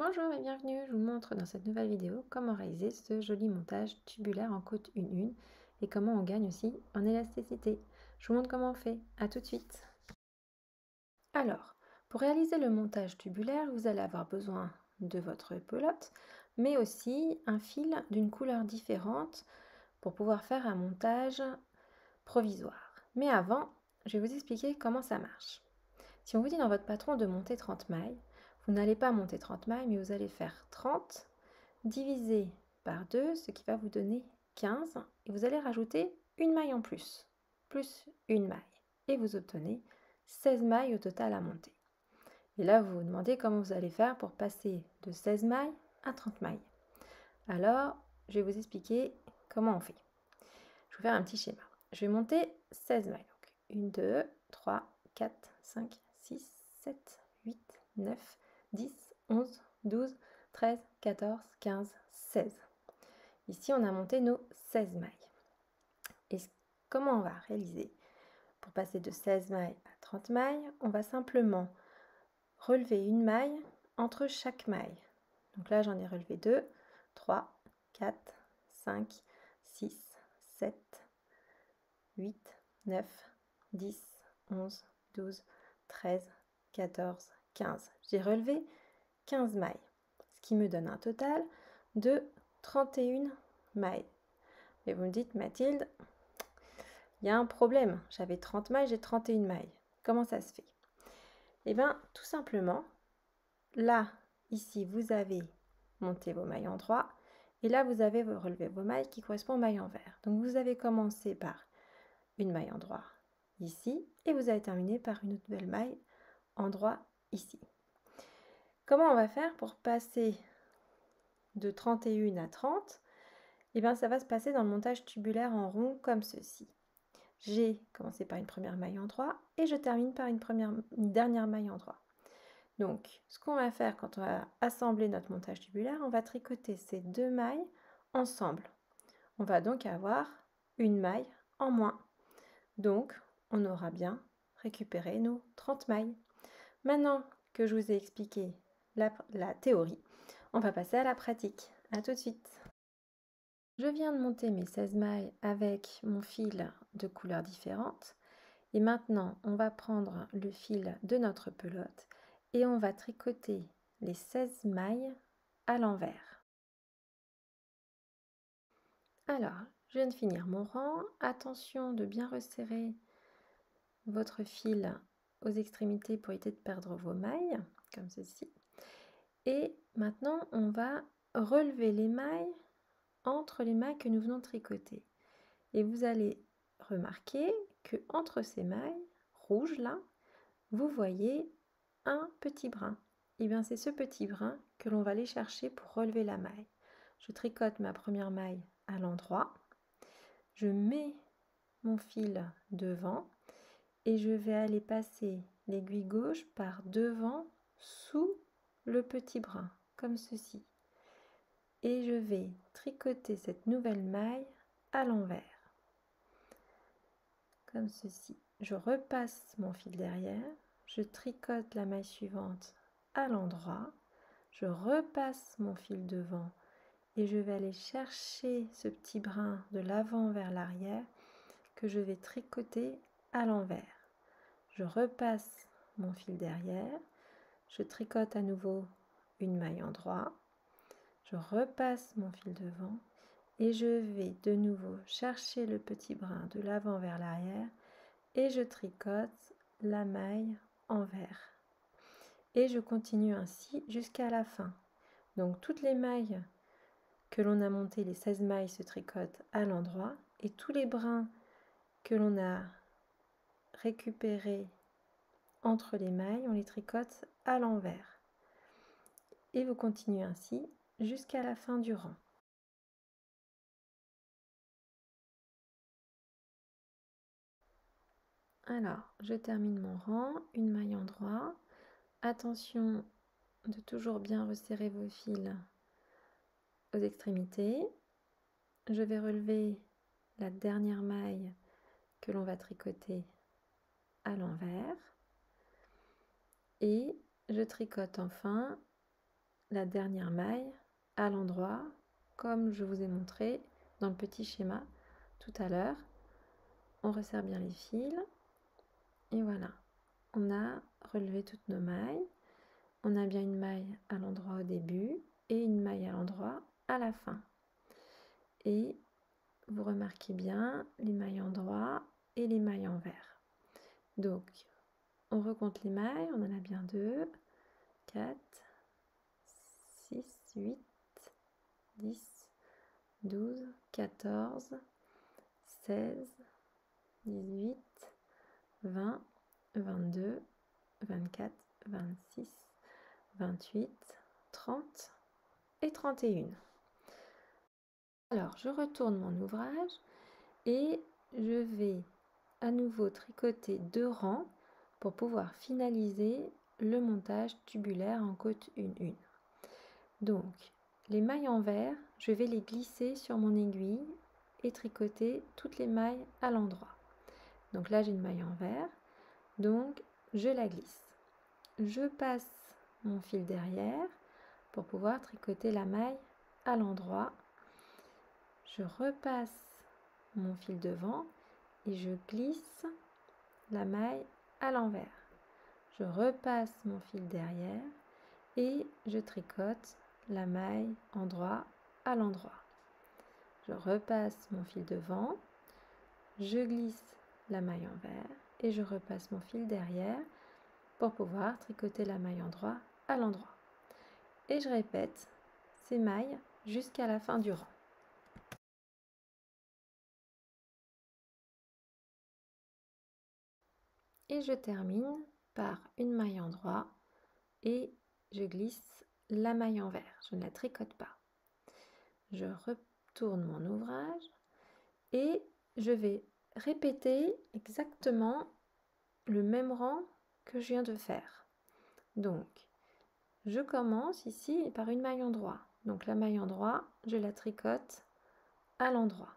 Bonjour et bienvenue, je vous montre dans cette nouvelle vidéo comment réaliser ce joli montage tubulaire en côte 1-1 et comment on gagne aussi en élasticité. Je vous montre comment on fait, à tout de suite. Alors, pour réaliser le montage tubulaire, vous allez avoir besoin de votre pelote, mais aussi un fil d'une couleur différente pour pouvoir faire un montage provisoire. Mais avant, je vais vous expliquer comment ça marche. Si on vous dit dans votre patron de monter 30 mailles, vous n'allez pas monter 30 mailles, mais vous allez faire 30 divisé par 2, ce qui va vous donner 15. Et vous allez rajouter une maille en plus une maille. Et vous obtenez 16 mailles au total à monter. Et là, vous vous demandez comment vous allez faire pour passer de 16 mailles à 30 mailles. Alors, je vais vous expliquer comment on fait. Je vais faire un petit schéma. Je vais monter 16 mailles. Donc, 1, 2, 3, 4, 5, 6, 7, 8, 9, 10, 11, 12, 13, 14, 15, 16. Ici, on a monté nos 16 mailles. Et comment on va réaliser? Pour passer de 16 mailles à 30 mailles, on va simplement relever une maille entre chaque maille. Donc là, j'en ai relevé 2, 3, 4, 5, 6, 7, 8, 9, 10, 11, 12, 13, 14, 15. J'ai relevé 15 mailles, ce qui me donne un total de 31 mailles. Et vous me dites, Mathilde, il y a un problème. J'avais 30 mailles, j'ai 31 mailles. Comment ça se fait? Eh bien, tout simplement, là, ici, vous avez monté vos mailles en droit. Et là, vous avez relevé vos mailles qui correspondent aux mailles en vert. Donc, vous avez commencé par une maille en droit ici. Et vous avez terminé par une nouvelle maille en droit ici. Comment on va faire pour passer de 31 à 30? Eh bien, ça va se passer dans le montage tubulaire en rond comme ceci. J'ai commencé par une première maille en droit et je termine par une dernière maille en droit. Donc, ce qu'on va faire quand on va assembler notre montage tubulaire, on va tricoter ces deux mailles ensemble. On va donc avoir une maille en moins. Donc, on aura bien récupéré nos 30 mailles. Maintenant que je vous ai expliqué la théorie, on va passer à la pratique. A tout de suite. Je viens de monter mes 16 mailles avec mon fil de couleurs différentes. Et maintenant, on va prendre le fil de notre pelote et on va tricoter les 16 mailles à l'envers. Alors, je viens de finir mon rang. Attention de bien resserrer votre fil aux extrémités pour éviter de perdre vos mailles, comme ceci. Et maintenant, on va relever les mailles entre les mailles que nous venons de tricoter. Et vous allez remarquer que entre ces mailles rouges là, vous voyez un petit brin. Et bien c'est ce petit brin que l'on va aller chercher pour relever la maille. Je tricote ma première maille à l'endroit, je mets mon fil devant et je vais aller passer l'aiguille gauche par devant sous le petit brin, comme ceci. Et je vais tricoter cette nouvelle maille à l'envers, comme ceci. Je repasse mon fil derrière, je tricote la maille suivante à l'endroit, je repasse mon fil devant et je vais aller chercher ce petit brin de l'avant vers l'arrière que je vais tricoter à l'envers. Je repasse mon fil derrière, je tricote à nouveau une maille en droit, je repasse mon fil devant et je vais de nouveau chercher le petit brin de l'avant vers l'arrière et je tricote la maille en vert. Et je continue ainsi jusqu'à la fin. Donc toutes les mailles que l'on a montées, les 16 mailles se tricotent à l'endroit et tous les brins que l'on a récupérés entre les mailles, on les tricote à l'envers. Et vous continuez ainsi jusqu'à la fin du rang. Alors, je termine mon rang, une maille en droit. Attention de toujours bien resserrer vos fils aux extrémités. Je vais relever la dernière maille que l'on va tricoter à l'envers et je tricote enfin la dernière maille à l'endroit, comme je vous ai montré dans le petit schéma tout à l'heure. On resserre bien les fils et voilà, on a relevé toutes nos mailles. On a bien une maille à l'endroit au début et une maille à l'endroit à la fin. Et vous remarquez bien les mailles endroit et les mailles envers. Donc, on recompte les mailles, on en a bien 2, 4, 6, 8, 10, 12, 14, 16, 18, 20, 22, 24, 26, 28, 30 et 31. Alors, je retourne mon ouvrage et je vais à nouveau tricoter 2 rangs pour pouvoir finaliser le montage tubulaire en côte 1-1. Donc, les mailles en vert, je vais les glisser sur mon aiguille et tricoter toutes les mailles à l'endroit. Donc là, j'ai une maille en vert, donc je la glisse. Je passe mon fil derrière pour pouvoir tricoter la maille à l'endroit. Je repasse mon fil devant et je glisse la maille à l'envers. Je repasse mon fil derrière et je tricote la maille endroit à l'endroit. Je repasse mon fil devant, je glisse la maille envers et je repasse mon fil derrière pour pouvoir tricoter la maille endroit à l'endroit. Et je répète ces mailles jusqu'à la fin du rang. Et je termine par une maille endroit et je glisse la maille envers. Je ne la tricote pas. Je retourne mon ouvrage et je vais répéter exactement le même rang que je viens de faire. Donc, je commence ici par une maille endroit. Donc la maille endroit, je la tricote à l'endroit.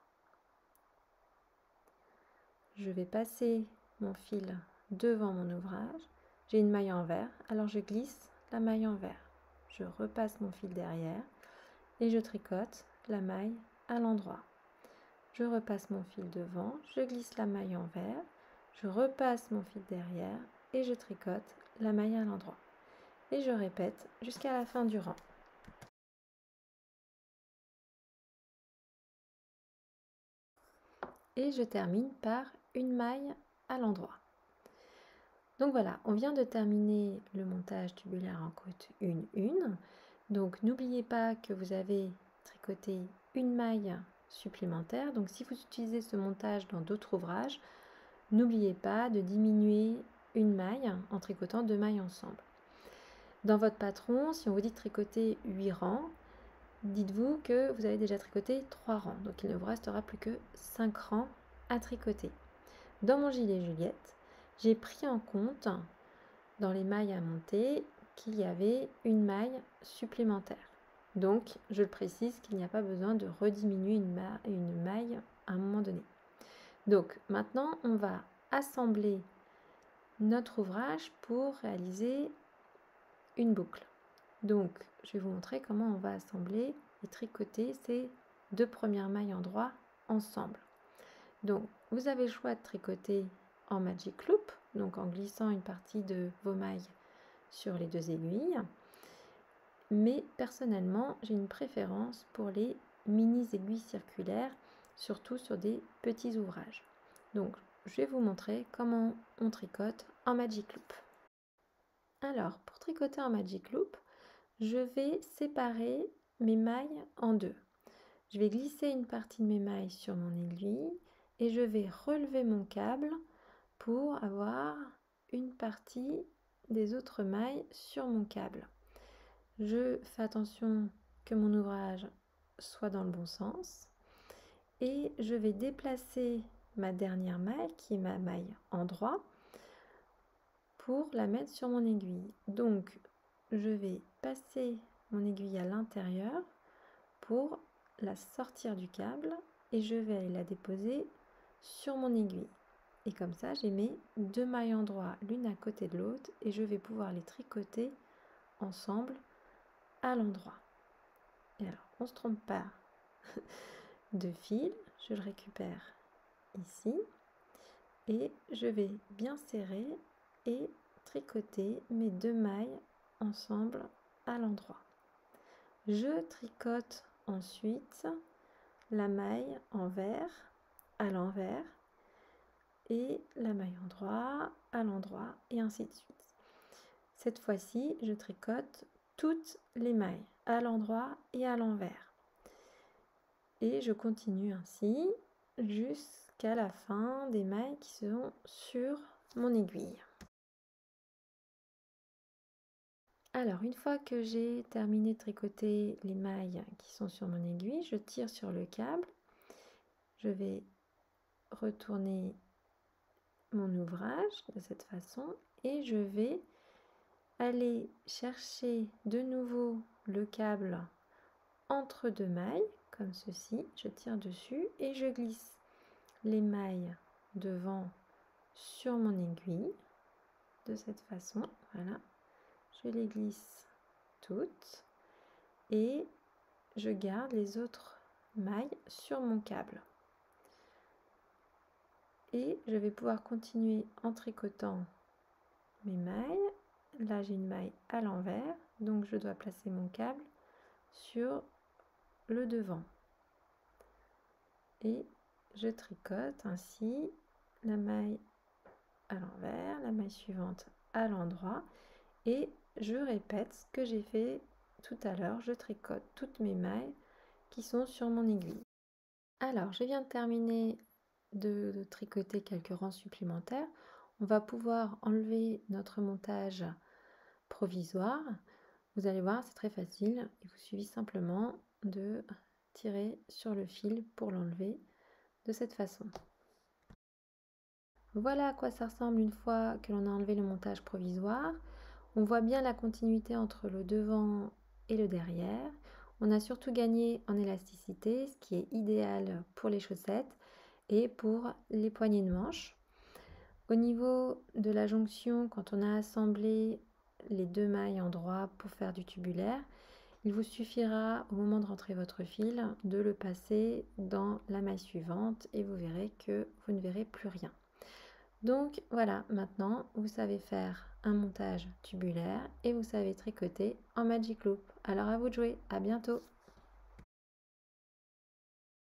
Je vais passer mon fil devant mon ouvrage. J'ai une maille envers, alors je glisse la maille envers. Je repasse mon fil derrière et je tricote la maille à l'endroit. Je repasse mon fil devant, je glisse la maille envers, je repasse mon fil derrière et je tricote la maille à l'endroit. Et je répète jusqu'à la fin du rang. Et je termine par une maille à l'endroit. Donc voilà, on vient de terminer le montage tubulaire en côte 1-1. Donc n'oubliez pas que vous avez tricoté une maille supplémentaire. Donc si vous utilisez ce montage dans d'autres ouvrages, n'oubliez pas de diminuer une maille en tricotant 2 mailles ensemble. Dans votre patron, si on vous dit de tricoter 8 rangs, dites-vous que vous avez déjà tricoté 3 rangs. Donc il ne vous restera plus que 5 rangs à tricoter. Dans mon gilet Juliette, j'ai pris en compte dans les mailles à monter qu'il y avait une maille supplémentaire. Donc, je le précise qu'il n'y a pas besoin de rediminuer une maille à un moment donné. Donc, maintenant, on va assembler notre ouvrage pour réaliser une boucle. Donc, je vais vous montrer comment on va assembler et tricoter ces 2 premières mailles endroit ensemble. Donc, vous avez le choix de tricoter en Magic Loop, donc en glissant une partie de vos mailles sur les 2 aiguilles. Mais personnellement, j'ai une préférence pour les mini aiguilles circulaires, surtout sur des petits ouvrages. Donc, je vais vous montrer comment on tricote en Magic Loop. Alors, pour tricoter en Magic Loop, je vais séparer mes mailles en 2. Je vais glisser une partie de mes mailles sur mon aiguille et je vais relever mon câble pour avoir une partie des autres mailles sur mon câble. Je fais attention que mon ouvrage soit dans le bon sens et je vais déplacer ma dernière maille qui est ma maille endroit pour la mettre sur mon aiguille. Donc je vais passer mon aiguille à l'intérieur pour la sortir du câble et je vais aller la déposer sur mon aiguille. Et comme ça, j'ai mes 2 mailles endroit l'une à côté de l'autre et je vais pouvoir les tricoter ensemble à l'endroit. Et alors, on ne se trompe pas de fil, je le récupère ici et je vais bien serrer et tricoter mes 2 mailles ensemble à l'endroit. Je tricote ensuite la maille envers à l'envers et la maille endroit à l'endroit et ainsi de suite. Cette fois-ci, je tricote toutes les mailles à l'endroit et à l'envers. Et je continue ainsi jusqu'à la fin des mailles qui seront sur mon aiguille. Alors, une fois que j'ai terminé de tricoter les mailles qui sont sur mon aiguille, je tire sur le câble. Je vais retourner mon ouvrage de cette façon et je vais aller chercher de nouveau le câble entre 2 mailles, comme ceci. Je tire dessus et je glisse les mailles devant sur mon aiguille de cette façon. Voilà, je les glisse toutes et je garde les autres mailles sur mon câble. Et je vais pouvoir continuer en tricotant mes mailles. Là, j'ai une maille à l'envers, donc je dois placer mon câble sur le devant. Et je tricote ainsi la maille à l'envers, la maille suivante à l'endroit. Et je répète ce que j'ai fait tout à l'heure. Je tricote toutes mes mailles qui sont sur mon aiguille. Alors, je viens de terminer de tricoter quelques rangs supplémentaires. On va pouvoir enlever notre montage provisoire. Vous allez voir, c'est très facile. Il vous suffit simplement de tirer sur le fil pour l'enlever de cette façon. Voilà à quoi ça ressemble une fois que l'on a enlevé le montage provisoire. On voit bien la continuité entre le devant et le derrière. On a surtout gagné en élasticité, ce qui est idéal pour les chaussettes et pour les poignées de manche. Au niveau de la jonction, quand on a assemblé les 2 mailles en droit pour faire du tubulaire, il vous suffira au moment de rentrer votre fil de le passer dans la maille suivante et vous verrez que vous ne verrez plus rien. Donc voilà, maintenant vous savez faire un montage tubulaire et vous savez tricoter en Magic Loop. Alors à vous de jouer, à bientôt!